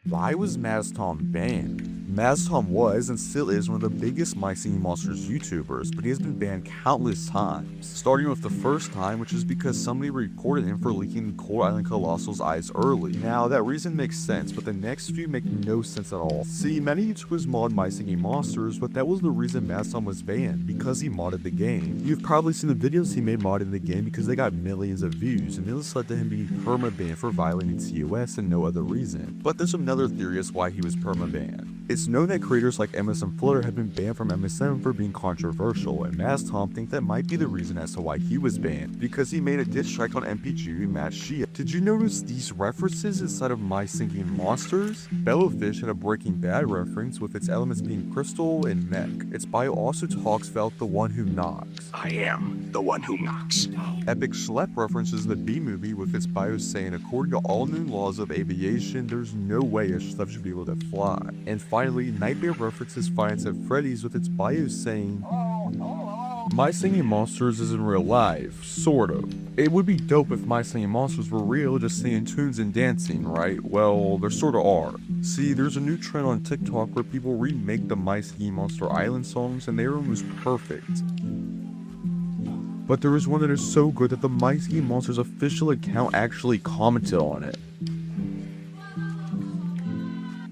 Why was Mastom banned? Mastom was and still is one of the biggest My Singing Monsters YouTubers, but he has been banned countless times. Starting with the first time, which is because somebody reported him for leaking the Coral Island Colossal's eyes early. Now, that reason makes sense, but the next few make no sense at all. See, many YouTubers mod My Singing Monsters, but that was the reason Mastom was banned, because he modded the game. You've probably seen the videos he made modding the game because they got millions of views, and this led to him being perma-banned for violating TOS and no other reason. But there's another theory as why he was perma-banned. It's known that creators like MSM Flutter have been banned from MSM for being controversial, and Mastom think that might be the reason as to why he was banned, because he made a diss track on MPG and Matt Shia. Did you notice these references inside of My Singing Monsters? Bellowfish had a Breaking Bad reference with its elements being crystal and mech. Its bio also talks about the one who knocks. I am the one who knocks. Epic Schlep references the B-movie with its bio saying, according to all known laws of aviation, there's no way a Schlep should be able to fly. And finally, Nightmare references Five Nights at Freddy's with its bio saying, My Singing Monsters is in real life, sort of. It would be dope if My Singing Monsters were real, just singing tunes and dancing, right? Well, there sorta are. See, there's a new trend on TikTok where people remake the My Singing Monster Island songs and they are almost perfect. But there is one that is so good that the My Singing Monsters official account actually commented on it.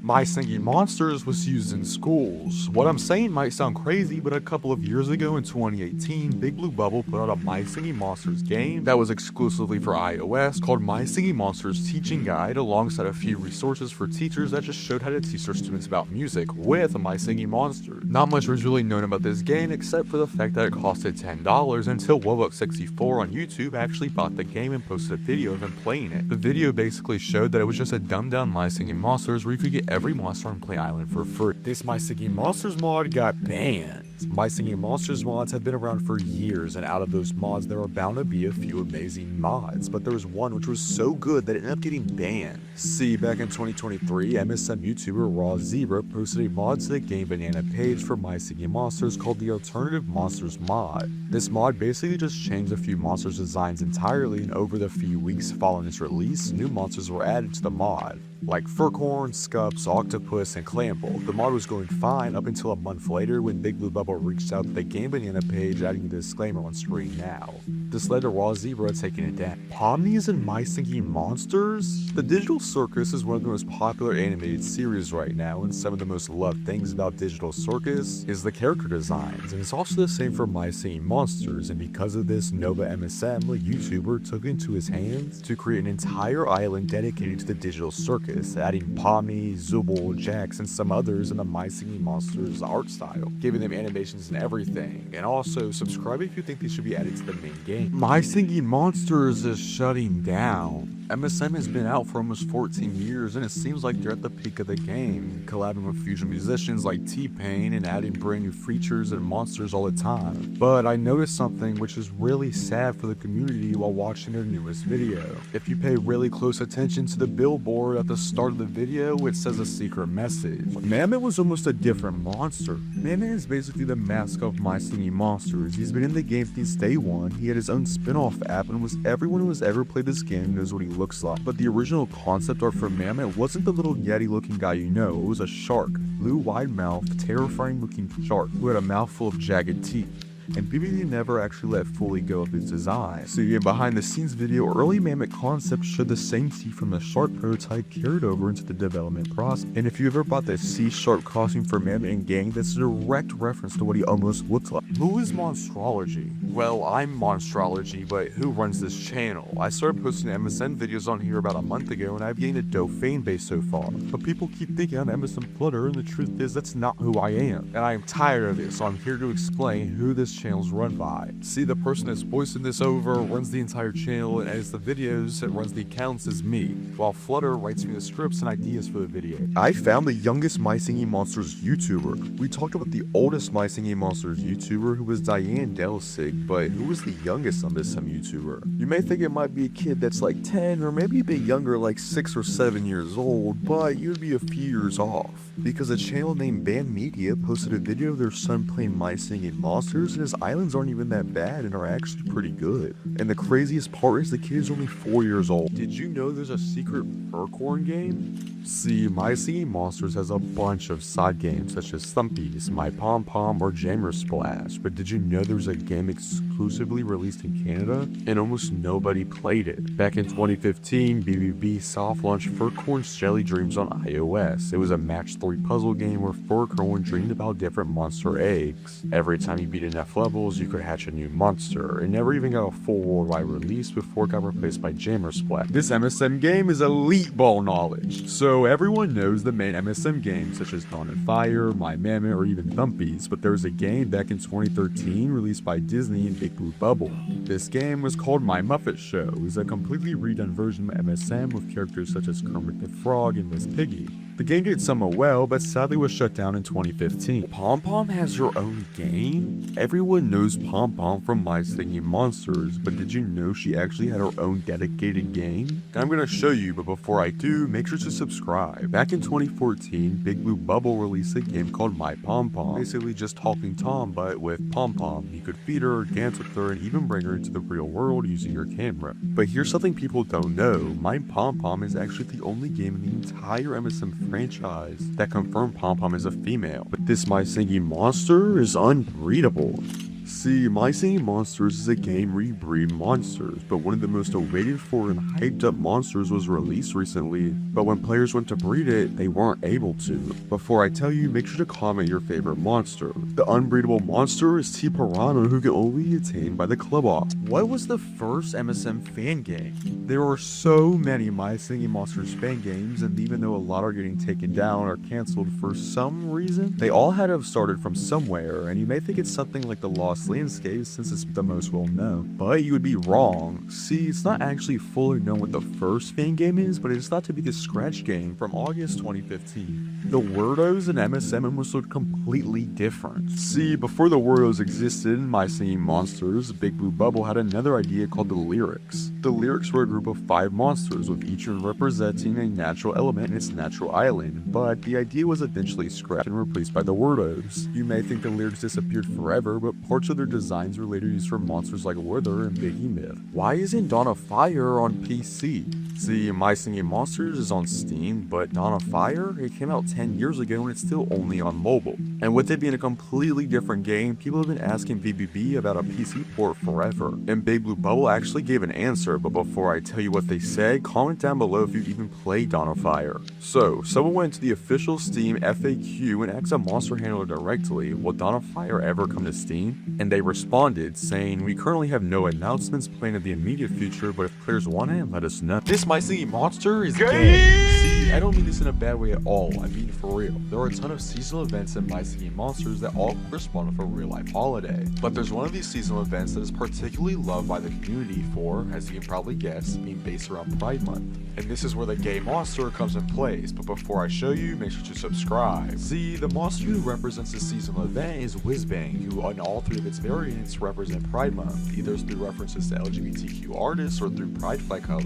My Singing Monsters was used in schools. What I'm saying might sound crazy, but a couple of years ago in 2018, Big Blue Bubble put out a My Singing Monsters game that was exclusively for iOS called My Singing Monsters Teaching Guide, alongside a few resources for teachers that just showed how to teach their students about music with a My Singing Monster. Not much was really known about this game except for the fact that it costed $10 until Wobbuck64 on YouTube actually bought the game and posted a video of him playing it. The video basically showed that it was just a dumbed down My Singing Monsters where you could get every monster on Play Island for free. This My Singing Monsters mod got banned. My Singing Monsters mods have been around for years, and out of those mods there are bound to be a few amazing mods, but there was one which was so good that it ended up getting banned. See, back in 2023, MSM YouTuber Raw Zebra posted a mod to the Game Banana page for My Singing Monsters called the Alternative Monsters mod. This mod basically just changed a few monsters' designs entirely, and over the few weeks following its release, new monsters were added to the mod, like Furcorn, Scups, Octopus, and Clamble. The mod was going fine up until a month later when Big Blue Bubble reached out to the Game Banana page adding a disclaimer on screen now. This led to Raw Zebra taking it down. Pomnies and My Singing Monsters? The Digital Circus is one of the most popular animated series right now, and some of the most loved things about Digital Circus is the character designs, and it's also the same for My Singing Monsters, and because of this, Nova MSM, a YouTuber, took it into his hands to create an entire island dedicated to the Digital Circus, adding Pomni, Zubul, Jax, and some others in the My Singing Monsters art style, giving them animations and everything, and also subscribe if you think they should be added to the main game. My Singing Monsters is shutting down. MSM has been out for almost 14 years, and it seems like they're at the peak of the game, collabing with fusion musicians like T-Pain and adding brand new features and monsters all the time. But I noticed something which is really sad for the community while watching their newest video. If you pay really close attention to the billboard at the start of the video, it says a secret message. Mammoth was almost a different monster. Mammoth is basically the mascot of My Singing Monsters. He's been in the game since day one. He had his own spin-off app, and everyone who has ever played this game knows what he looks like. But the original concept art for Mammoth wasn't the little Yeti looking guy you know, it was a shark. Blue wide mouth, terrifying looking shark who had a mouthful of jagged teeth. And BBD never actually let fully go of its design. So in behind the scenes video, early Mammoth concept showed the same teeth from the shark prototype carried over into the development process. And if you ever bought the sea shark costume for Mammoth in gang, that's a direct reference to what he almost looks like. Who is Monstrology? Well, I'm Monstrology, but who runs this channel? I started posting MSN videos on here about a month ago, and I've gained a dope fan base so far. But people keep thinking I'm MSN Flutter, and the truth is that's not who I am. And I am tired of it, so I'm here to explain who this channel's run by. See, the person that's voicing this over runs the entire channel and edits the videos and runs the accounts is me, while Flutter writes me the scripts and ideas for the video. I found the youngest My Singing Monsters YouTuber. We talked about the oldest My Singing Monsters YouTuber, who was Diane Delsig, but who was the youngest on this YouTuber? You may think it might be a kid that's like 10 or maybe a bit younger, like 6 or 7 years old, but you'd be a few years off, because a channel named Band Media posted a video of their son playing My Singing Monsters, and his islands aren't even that bad and are actually pretty good. And the craziest part is the kid is only 4 years old. Did you know there's a secret Furcorn game? See, My Singing Monsters has a bunch of side games such as Thumpies, My Pom Pom, or Jammer Splash, but did you know there was a game exclusively released in Canada and almost nobody played it? Back in 2015, BBB soft launched Furcorn's Jelly Dreams on iOS. It was a match 3 puzzle game where Furcorn dreamed about different monster eggs. Every time you beat enough levels, you could hatch a new monster. It never even got a full worldwide release before it got replaced by Jammer Splash. This MSM game is elite ball knowledge, so everyone knows the main MSM games such as Dawn and Fire, My Mammoth, or even Thumpies, but there was a game back in 2013 released by Disney and Big Blue Bubble. This game was called My Muppet Show. It was a completely redone version of MSM with characters such as Kermit the Frog and Miss Piggy. The game did somewhat well, but sadly was shut down in 2015. Pom Pom has her own game? Everyone knows Pom Pom from My Singing Monsters, but did you know she actually had her own dedicated game? And I'm gonna show you, but before I do, make sure to subscribe. Back in 2014, Big Blue Bubble released a game called My Pom Pom, basically just Talking Tom, but with Pom Pom. You could feed her, dance with her, and even bring her into the real world using your camera. But here's something people don't know. My Pom Pom is actually the only game in the entire MSM franchise that confirmed Pom Pom is a female. But this My Singing Monster is unbreedable. See, My Singing Monsters is a game where you breed monsters, but one of the most awaited for and hyped up monsters was released recently, but when players went to breed it, they weren't able to. Before I tell you, make sure to comment your favorite monster. The unbreedable monster is T Piranha, who can only be attained by the club off. What was the first MSM fan game? There are so many My Singing Monsters fan games, and even though a lot are getting taken down or cancelled for some reason, they all had to have started from somewhere, and you may think it's something like the Lost Landscapes since it's the most well known, but you would be wrong. See, it's not actually fully known what the first fan game is, but it's thought to be the Scratch game from August 2015. The Wordos and MSM almost look completely different. See, before the Wordos existed in My Singing Monsters, Big Blue Bubble had another idea called the Lyrics. The Lyrics were a group of 5 monsters, with each one representing a natural element in its natural island, but the idea was eventually scrapped and replaced by the Wordos. You may think the Lyrics disappeared forever, but parts of their designs were later used for monsters like Wither and Behemoth. Why isn't Dawn of Fire on PC? See, My Singing Monsters is on Steam, but Dawn of Fire, it came out 10 years ago and it's still only on mobile. And with it being a completely different game, people have been asking BBB about a PC port forever. And Big Blue Bubble actually gave an answer, but before I tell you what they said, comment down below if you've even played Dawn of Fire. So, someone went to the official Steam FAQ and asked a monster handler directly, will Dawn of Fire ever come to Steam? And they responded saying, we currently have no announcements planned in the immediate future, but if players want it, let us know. This My Singing Monster is gay! See, I don't mean this in a bad way at all, I mean for real. There are a ton of seasonal events in My Singing Monsters that all correspond with a real life holiday. But there's one of these seasonal events that is particularly loved by the community for, as you can probably guess, being based around Pride Month. And this is where the gay monster comes in place, but before I show you, make sure to subscribe. See, the monster who represents this seasonal event is Whizbang, who on all 3 of its variants represent Pride Month, either through references to LGBTQ artists or through pride flag colors.